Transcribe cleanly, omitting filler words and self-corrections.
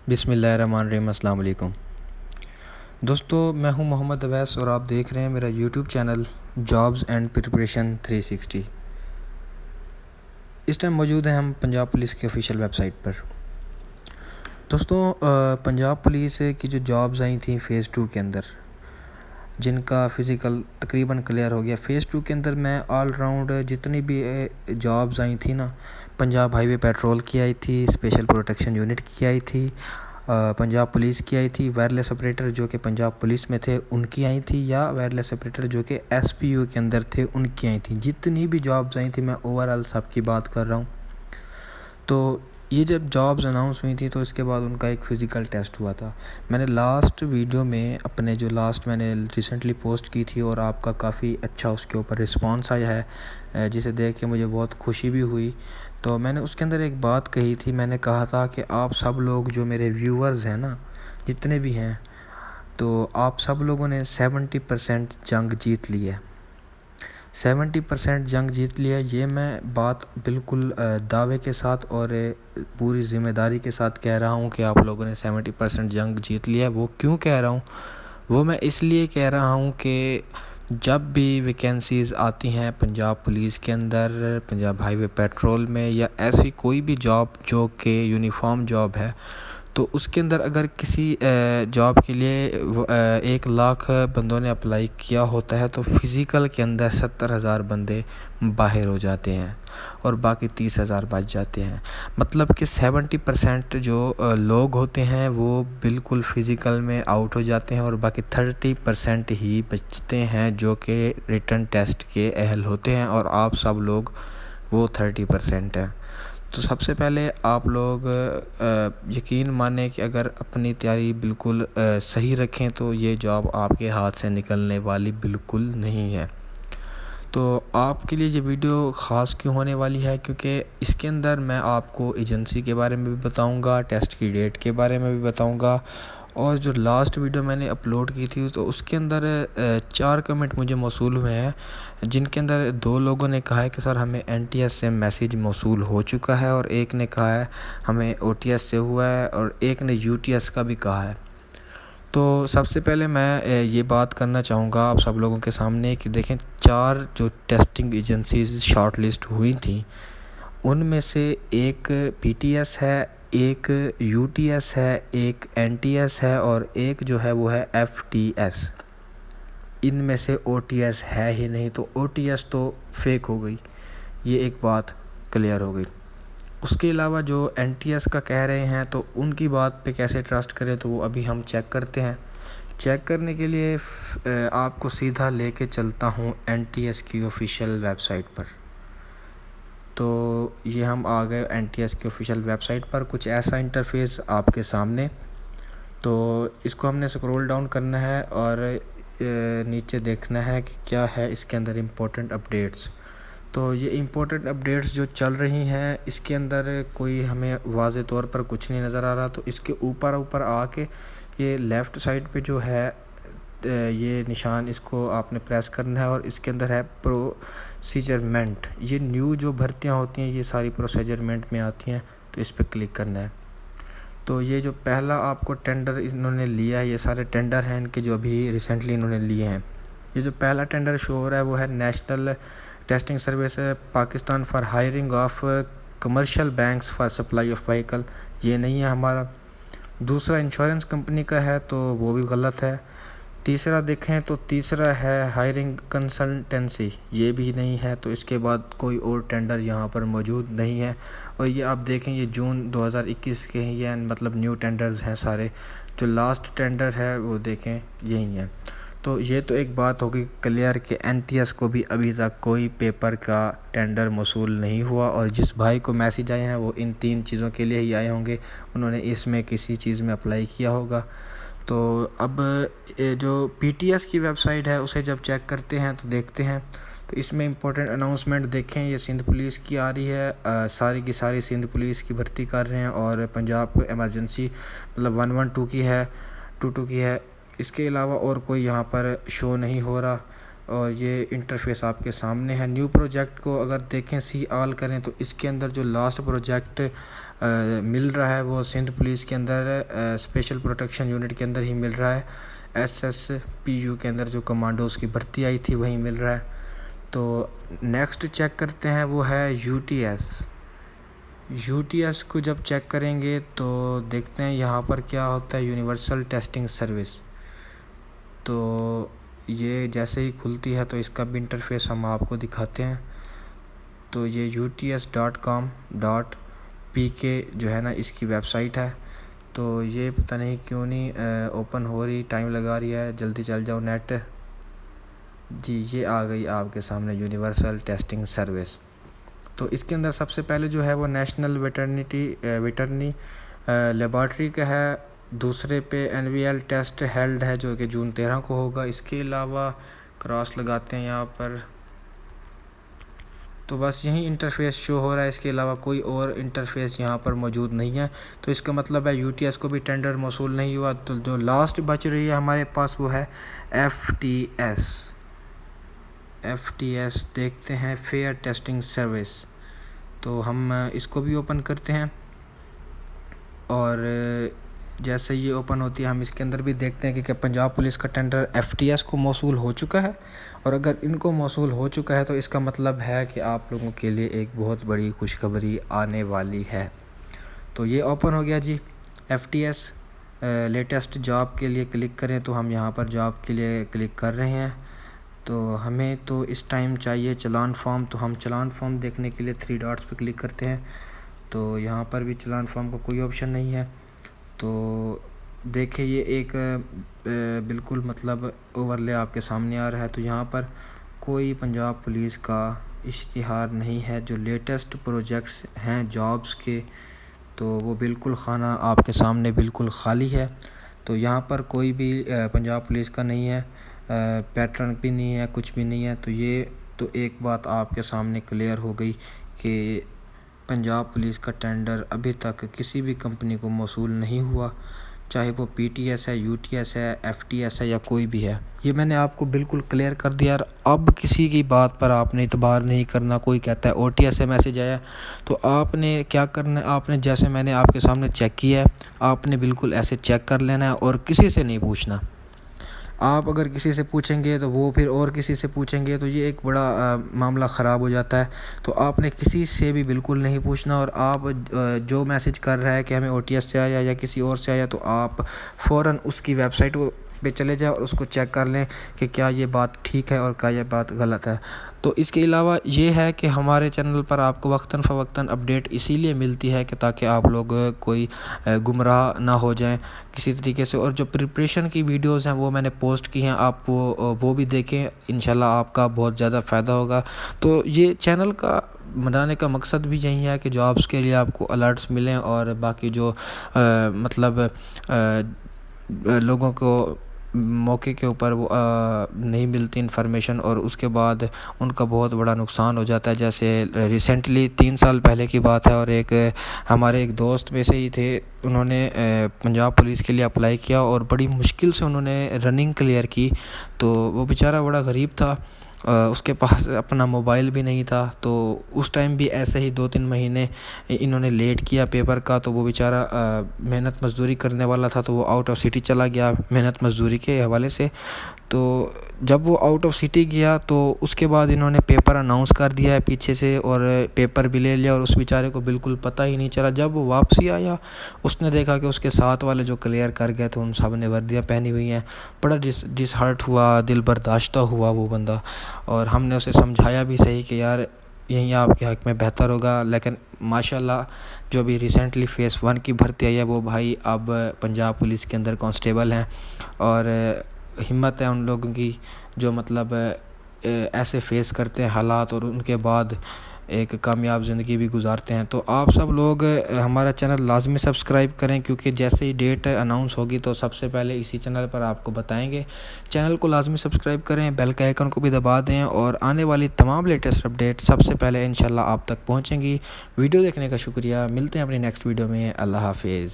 بسم اللہ الرحمن الرحیم۔ السلام علیکم دوستو، میں ہوں محمد اویس اور آپ دیکھ رہے ہیں میرا YouTube channel jobs and preparation 360۔ اس ٹائم موجود ہیں ہم پنجاب پولیس کی آفیشیل ویب سائٹ پر۔ دوستو، پنجاب پولیس کی جو جابز آئی تھیں فیز 2 کے اندر، جن کا فزیکل تقریباً کلیئر ہو گیا، فیز 2 کے اندر میں آل راؤنڈ جتنی بھی جابز آئی تھیں نا، پنجاب ہائی وے پیٹرول کی آئی تھی، اسپیشل پروٹیکشن یونٹ کی آئی تھی، پنجاب پولیس کی آئی تھی، وائرلیس آپریٹر جو کہ پنجاب پولیس میں تھے ان کی آئی تھی، یا وائرلیس آپریٹر جو کہ ایس پی یو کے اندر تھے ان کی آئی تھیں۔ جتنی بھی جابز آئی تھیں میں اوورال سب کی بات کر رہا ہوں۔ تو یہ جب جابز اناؤنس ہوئی تھی تو اس کے بعد ان کا ایک فزیکل ٹیسٹ ہوا تھا۔ میں نے لاسٹ ویڈیو میں اپنے جو میں نے ریسنٹلی پوسٹ کی تھی اور آپ کا کافی اچھا اس کے اوپر رسپانس آیا ہے، جسے دیکھ کے مجھے بہت خوشی بھی ہوئی۔ تو میں نے اس کے اندر ایک بات کہی تھی، میں نے کہا تھا کہ آپ سب لوگ جو میرے ویورز ہیں نا، جتنے بھی ہیں، تو آپ سب لوگوں نے 70% جنگ جیت لی ہے۔ 70% جنگ جیت لیا، یہ میں بات بالکل دعوے کے ساتھ اور پوری ذمہ داری کے ساتھ کہہ رہا ہوں کہ آپ لوگوں نے 70% جنگ جیت لیا ہے۔ وہ کیوں کہہ رہا ہوں؟ وہ میں اس لیے کہہ رہا ہوں کہ جب بھی ویکینسیز آتی ہیں پنجاب پولیس کے اندر، پنجاب ہائی وے پیٹرول میں، یا ایسی کوئی بھی جاب جو کہ یونیفارم جاب ہے، تو اس کے اندر اگر کسی جاب کے لیے 1,00,000 بندوں نے اپلائی کیا ہوتا ہے تو فزیکل کے اندر 70,000 بندے باہر ہو جاتے ہیں اور باقی 30,000 بچ جاتے ہیں۔ مطلب کہ 70% جو لوگ ہوتے ہیں وہ بالکل فزیکل میں آؤٹ ہو جاتے ہیں اور باقی 30% ہی بچتے ہیں جو کہ ریٹن ٹیسٹ کے اہل ہوتے ہیں، اور آپ سب لوگ وہ 30% ہیں۔ تو سب سے پہلے آپ لوگ یقین مانیں کہ اگر اپنی تیاری بالکل صحیح رکھیں تو یہ جاب آپ کے ہاتھ سے نکلنے والی بالکل نہیں ہے۔ تو آپ کے لیے یہ ویڈیو خاص کیوں ہونے والی ہے؟ کیونکہ اس کے اندر میں آپ کو ایجنسی کے بارے میں بھی بتاؤں گا، ٹیسٹ کی ڈیٹ کے بارے میں بھی بتاؤں گا، اور جو لاسٹ ویڈیو میں نے اپلوڈ کی تھی تو اس کے اندر 4 کمنٹ مجھے موصول ہوئے ہیں، جن کے اندر 2 لوگوں نے کہا ہے کہ سر ہمیں NTS سے میسیج موصول ہو چکا ہے، اور ایک نے کہا ہے ہمیں OTS سے ہوا ہے، اور ایک نے UTS کا بھی کہا ہے۔ تو سب سے پہلے میں یہ بات کرنا چاہوں گا آپ سب لوگوں کے سامنے کہ دیکھیں، 4 جو ٹیسٹنگ ایجنسیز شارٹ لسٹ ہوئی تھیں، ان میں سے ایک PTS ہے، ایک UTS ہے، ایک NTS ہے، اور ایک جو ہے وہ ہے FTS۔ ان میں سے OTS ہے ہی نہیں، تو OTS تو فیک ہو گئی، یہ ایک بات کلیئر ہو گئی۔ اس کے علاوہ جو NTS کا کہہ رہے ہیں تو ان کی بات پہ کیسے ٹرسٹ کریں، تو وہ ابھی ہم چیک کرتے ہیں۔ چیک کرنے کے لیے آپ کو سیدھا لے کے چلتا ہوں NTS کی آفیشیل ویب سائٹ پر۔ تو یہ ہم آ گئے NTS کی آفیشیل ویب سائٹ پر، کچھ ایسا انٹرفیس آپ کے سامنے۔ تو اس کو ہم نے سکرول ڈاؤن کرنا ہے اور نیچے دیکھنا ہے کہ کیا ہے اس کے اندر امپورٹنٹ اپڈیٹس۔ تو یہ امپورٹنٹ اپڈیٹس جو چل رہی ہیں، اس کے اندر کوئی ہمیں واضح طور پر کچھ نہیں نظر آ رہا، تو اس کے اوپر آ کے یہ لیفٹ سائڈ پہ جو ہے یہ نشان، اس کو آپ نے پریس کرنا ہے، اور اس کے اندر ہے پروسیجرمنٹ۔ یہ نیو جو بھرتیاں ہوتی ہیں یہ ساری پروسیجرمنٹ میں آتی ہیں، تو اس پہ کلک کرنا ہے۔ تو یہ جو پہلا آپ کو ٹینڈر انہوں نے لیا ہے، یہ سارے ٹینڈر ہیں ان کے جو ابھی ریسنٹلی انہوں نے لیے ہیں۔ یہ جو پہلا ٹینڈر شو ہو رہا ہے وہ ہے national testing service Pakistan for hiring of commercial banks for supply of vehicle, یہ نہیں ہے ہمارا۔ دوسرا انشورنس کمپنی کا ہے تو وہ بھی غلط ہے۔ تیسرا دیکھیں تو تیسرا ہے ہائرنگ کنسلٹنسی، یہ بھی نہیں ہے۔ تو اس کے بعد کوئی اور ٹینڈر یہاں پر موجود نہیں ہے، اور یہ آپ دیکھیں یہ جون 2021 کے ہیں، یہ مطلب نیو ٹینڈرز ہیں سارے۔ جو لاسٹ ٹینڈر ہے وہ دیکھیں یہی ہے۔ تو یہ تو ایک بات ہوگی کلیئر کہ NTS کو بھی ابھی تک کوئی پیپر کا ٹینڈر موصول نہیں ہوا، اور جس بھائی کو میسیج آئے ہیں وہ ان 3 چیزوں کے لیے ہی آئے ہوں گے، انہوں نے اس میں کسی چیز میں اپلائی کیا ہوگا۔ تو اب جو PTS کی ویب سائٹ ہے اسے جب چیک کرتے ہیں تو دیکھتے ہیں، تو اس میں امپورٹنٹ اناؤنسمنٹ دیکھیں، یہ سندھ پولیس کی آ رہی ہے، ساری کی ساری سندھ پولیس کی بھرتی کر رہے ہیں، اور پنجاب ایمرجنسی مطلب 112 کی ہے، 22 کی ہے۔ اس کے علاوہ اور کوئی یہاں پر شو نہیں ہو رہا، اور یہ انٹرفیس آپ کے سامنے ہے۔ نیو پروجیکٹ کو اگر دیکھیں، سی آل کریں، تو اس کے اندر جو لاسٹ پروجیکٹ مل رہا ہے وہ سندھ پولیس کے اندر اسپیشل پروٹیکشن یونٹ کے اندر ہی مل رہا ہے. SSPU کے اندر جو کمانڈوز کی بھرتی آئی تھی وہیں مل رہا ہے. تو نیکسٹ چیک کرتے ہیں وہ ہے UTS کو جب چیک کریں گے تو دیکھتے ہیں یہاں پر کیا ہوتا ہے, یونیورسل ٹیسٹنگ سروس. تو یہ جیسے ہی کھلتی ہے تو اس کا بھی انٹرفیس ہم آپ کو دکھاتے ہیں. تو یہ uts.com.pk جو ہے نا اس کی ویب سائٹ ہے. تو یہ پتہ نہیں کیوں نہیں اوپن ہو رہی, ٹائم لگا رہی ہے, جلدی چل جاؤ نیٹ. جی یہ آ گئی آپ کے سامنے یونیورسل ٹیسٹنگ سروس. تو اس کے اندر سب سے پہلے جو ہے وہ نیشنل ویٹرنی لیبارٹری کا ہے. دوسرے پہ NVL ٹیسٹ ہیلڈ ہے جو کہ جون 13 کو ہوگا. اس کے علاوہ کراس لگاتے ہیں یہاں پر, تو بس یہی انٹرفیس شو ہو رہا ہے. اس کے علاوہ کوئی اور انٹرفیس یہاں پر موجود نہیں ہے. تو اس کا مطلب ہے UTS کو بھی ٹینڈر موصول نہیں ہوا. تو جو لاسٹ بچ رہی ہے ہمارے پاس وہ ہے FTS دیکھتے ہیں, فیئر ٹیسٹنگ سروس. تو ہم اس کو بھی اوپن کرتے ہیں, اور جیسے یہ اوپن ہوتی ہے ہم اس کے اندر بھی دیکھتے ہیں کہ پنجاب پولیس کا ٹینڈر FTS کو موصول ہو چکا ہے. اور اگر ان کو موصول ہو چکا ہے تو اس کا مطلب ہے کہ آپ لوگوں کے لیے ایک بہت بڑی خوشخبری آنے والی ہے. تو یہ اوپن ہو گیا جی. FTS لیٹسٹ جاب کے لیے کلک کریں, تو ہم یہاں پر جاب کے لیے کلک کر رہے ہیں. تو ہمیں تو اس ٹائم چاہیے چلان فارم. تو ہم چلان فارم دیکھنے کے لیے 3 ڈاٹس پہ کلک کرتے ہیں. تو یہاں پر بھی چلان فارم کا کوئی آپشن نہیں ہے. تو دیکھیں یہ ایک بالکل مطلب اوورلے آپ کے سامنے آ رہا ہے. تو یہاں پر کوئی پنجاب پولیس کا اشتہار نہیں ہے. جو لیٹسٹ پروجیکٹس ہیں جابس کے تو وہ بالکل خانہ آپ کے سامنے بالکل خالی ہے. تو یہاں پر کوئی بھی پنجاب پولیس کا نہیں ہے, پیٹرن بھی نہیں ہے, کچھ بھی نہیں ہے. تو یہ تو ایک بات آپ کے سامنے کلیئر ہو گئی کہ پنجاب پولیس کا ٹینڈر ابھی تک کسی بھی کمپنی کو موصول نہیں ہوا, چاہے وہ PTS ہے, UTS ہے, FTS ہے یا کوئی بھی ہے. یہ میں نے آپ کو بالکل کلیئر کر دیا. اب کسی کی بات پر آپ نے اعتبار نہیں کرنا. کوئی کہتا ہے OTS سے میسیج آیا, تو آپ نے کیا کرنا ہے, آپ نے جیسے میں نے آپ کے سامنے چیک کیا ہے آپ نے بالکل ایسے چیک کر لینا ہے اور کسی سے نہیں پوچھنا. آپ اگر کسی سے پوچھیں گے تو وہ پھر اور کسی سے پوچھیں گے, تو یہ ایک بڑا معاملہ خراب ہو جاتا ہے. تو آپ نے کسی سے بھی بالکل نہیں پوچھنا. اور آپ جو میسیج کر رہا ہے کہ ہمیں OTS سے آیا یا کسی اور سے آیا, تو آپ فوراً اس کی ویب سائٹ پہ چلے جائیں اور اس کو چیک کر لیں کہ کیا یہ بات ٹھیک ہے اور کیا یہ بات غلط ہے. تو اس کے علاوہ یہ ہے کہ ہمارے چینل پر آپ کو وقتاً فوقتاً اپڈیٹ اسی لیے ملتی ہے کہ تاکہ آپ لوگ کوئی گمراہ نہ ہو جائیں کسی طریقے سے. اور جو پریپریشن کی ویڈیوز ہیں وہ میں نے پوسٹ کی ہیں, آپ وہ بھی دیکھیں, انشاءاللہ آپ کا بہت زیادہ فائدہ ہوگا. تو یہ چینل کا بنانے کا مقصد بھی یہی ہے کہ جابس کے لیے آپ کو الرٹس ملیں, اور باقی جو مطلب لوگوں کو موقع کے اوپر وہ نہیں ملتی انفارمیشن, اور اس کے بعد ان کا بہت بڑا نقصان ہو جاتا ہے. جیسے ریسنٹلی 3 سال پہلے کی بات ہے, اور ہمارے ایک دوست میں سے ہی تھے, انہوں نے پنجاب پولیس کے لیے اپلائی کیا اور بڑی مشکل سے انہوں نے رننگ کلیئر کی. تو وہ بیچارہ بڑا غریب تھا, اس کے پاس اپنا موبائل بھی نہیں تھا. تو اس ٹائم بھی ایسے ہی 2-3 مہینے انہوں نے لیٹ کیا پیپر کا. تو وہ بیچارہ محنت مزدوری کرنے والا تھا, تو وہ آؤٹ آف سٹی چلا گیا محنت مزدوری کے حوالے سے. تو جب وہ آؤٹ آف سٹی گیا تو اس کے بعد انہوں نے پیپر اناؤنس کر دیا ہے پیچھے سے, اور پیپر بھی لے لیا, اور اس بیچارے کو بالکل پتہ ہی نہیں چلا. جب وہ واپسی آیا اس نے دیکھا کہ اس کے ساتھ والے جو کلیئر کر گئے تو ان سب نے وردیاں پہنی ہوئی ہیں. بڑا ڈس ہارٹ ہوا, دل برداشتہ ہوا وہ بندہ. اور ہم نے اسے سمجھایا بھی صحیح کہ یار یہی آپ کے حق میں بہتر ہوگا. لیکن ماشاءاللہ جو بھی ریسنٹلی فیس 1 کی بھرتی آئی ہے وہ بھائی اب پنجاب پولیس کے اندر کانسٹیبل ہیں, اور ہمت ہے ان لوگوں کی جو مطلب ایسے فیس کرتے ہیں حالات اور ان کے بعد ایک کامیاب زندگی بھی گزارتے ہیں. تو آپ سب لوگ ہمارا چینل لازمی سبسکرائب کریں, کیونکہ جیسے ہی ڈیٹ اناؤنس ہوگی تو سب سے پہلے اسی چینل پر آپ کو بتائیں گے. چینل کو لازمی سبسکرائب کریں, بیل کا آئیکن کو بھی دبا دیں, اور آنے والی تمام لیٹسٹ اپڈیٹ سب سے پہلے انشاءاللہ آپ تک پہنچیں گی. ویڈیو دیکھنے کا شکریہ. ملتے ہیں اپنی نیکسٹ ویڈیو میں. اللہ حافظ.